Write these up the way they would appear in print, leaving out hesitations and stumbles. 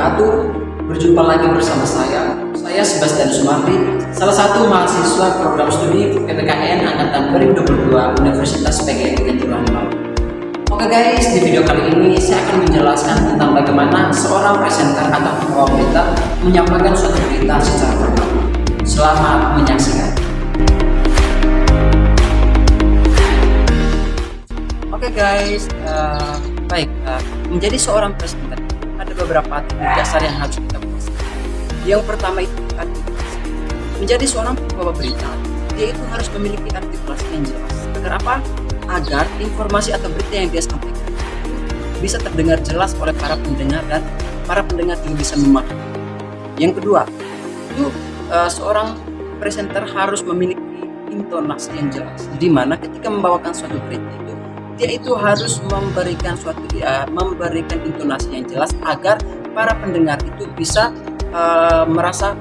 wabarakatuh. Berjumpa lagi bersama saya Sebastian Sumardi, salah satu mahasiswa program studi PPKN Angkatan 2022 Universitas PGRI Kanjuruhan Malang. Oke guys, di video kali ini saya akan menjelaskan tentang bagaimana seorang presenter atau pembawa berita menyampaikan suatu berita secara formal. Selamat menyaksikan. Oke guys, menjadi seorang presenter ada beberapa teknik dasar yang harus kita puas. Yang pertama itu artikulasi. Menjadi seorang pembawa berita, dia itu harus memiliki artikulasi yang jelas. Agar apa? Agar informasi atau berita yang dia sampaikan bisa terdengar jelas oleh para pendengar dan para pendengar juga bisa memahami. Yang kedua, itu seorang presenter harus memiliki intonasi yang jelas. Di mana ketika membawakan suatu berita itu dia itu harus memberikan memberikan intonasi yang jelas agar para pendengar itu bisa merasa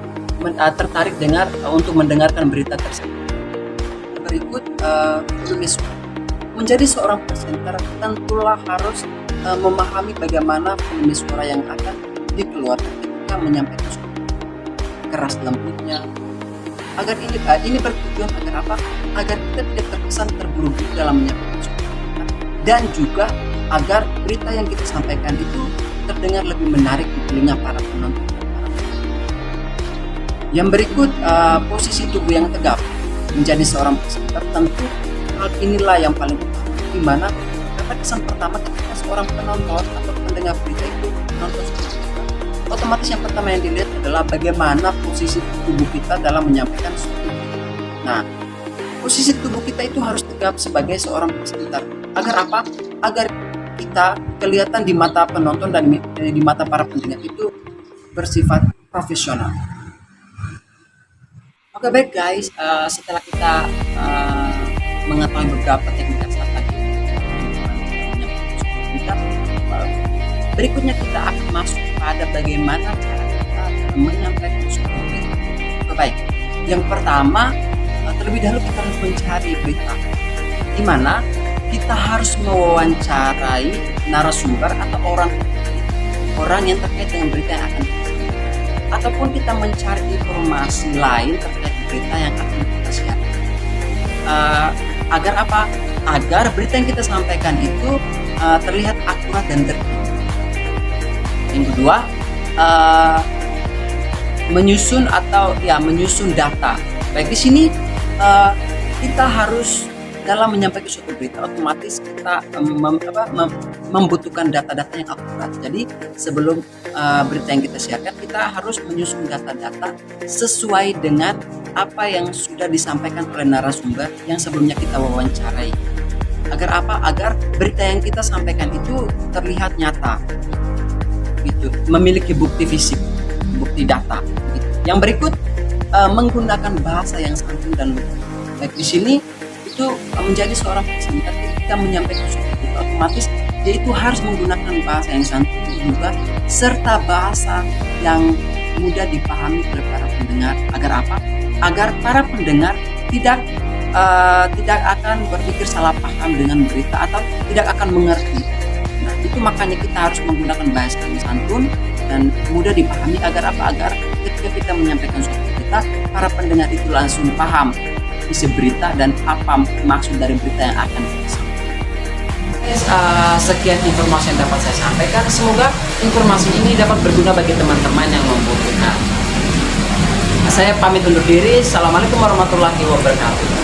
tertarik untuk mendengarkan berita tersebut. Berikut menulis suara. Menjadi seorang presenter tentulah harus memahami bagaimana menulis suara yang akan dikeluarkan ketika menyampaikan suara. Keras lembutnya. Agar ini bertujuan agar apa? Agar kita tidak terkesan terburu-buru dalam menyampaikan suara. Dan juga agar berita yang kita sampaikan itu terdengar lebih menarik di telinga para penonton. Yang berikut, posisi tubuh yang tegap. Menjadi seorang presenter tentu hal inilah yang paling utama, di mana dapat kesan pertama ketika seorang penonton atau pendengar berita itu menonton suara kita. Otomatis yang pertama yang dilihat adalah bagaimana posisi tubuh kita dalam menyampaikan suatu berita. Nah, posisi tubuh kita itu harus tegap sebagai seorang presenter. Agar apa? Agar kita kelihatan di mata penonton dan di mata para pendengar itu bersifat profesional. Oke baik guys, setelah kita mengetahui beberapa teknik dasar tadi, berikutnya kita akan masuk pada bagaimana cara kita menyampaikan suatu berita. Oke baik, yang pertama terlebih dahulu kita harus mencari berita, di mana kita harus mewawancarai narasumber atau orang yang terkait dengan berita yang akan kita sampaikan, ataupun kita mencari informasi lain terkait berita yang akan kita siarkan. Agar apa? Agar berita yang kita sampaikan itu terlihat akurat dan terkini. Yang kedua, menyusun data. Baik, di sini kita harus dalam menyampaikan suatu berita, otomatis kita membutuhkan data-data yang akurat. Jadi sebelum berita yang kita siarkan, kita harus menyusun data-data sesuai dengan apa yang sudah disampaikan oleh narasumber yang sebelumnya kita wawancarai. Agar apa? Agar berita yang kita sampaikan itu terlihat nyata, gitu, memiliki bukti fisik, bukti data. Gitu. Yang berikut, menggunakan bahasa yang santun dan lugu. Baik, di sini itu menjadi seorang presenter ketika menyampaikan suatu berita, otomatis dia itu harus menggunakan bahasa yang santun juga serta bahasa yang mudah dipahami oleh para pendengar. Agar apa? Agar para pendengar tidak akan berpikir salah paham dengan berita atau tidak akan mengerti. Nah, itu makanya kita harus menggunakan bahasa yang santun dan mudah dipahami. Agar apa? Agar ketika kita menyampaikan suatu berita, para pendengar itu langsung paham isi berita dan apa maksud dari berita yang akan kita sampaikan. Sekian informasi yang dapat saya sampaikan. Semoga informasi ini dapat berguna bagi teman-teman yang membutuhkan. Saya pamit undur diri. Assalamualaikum warahmatullahi wabarakatuh.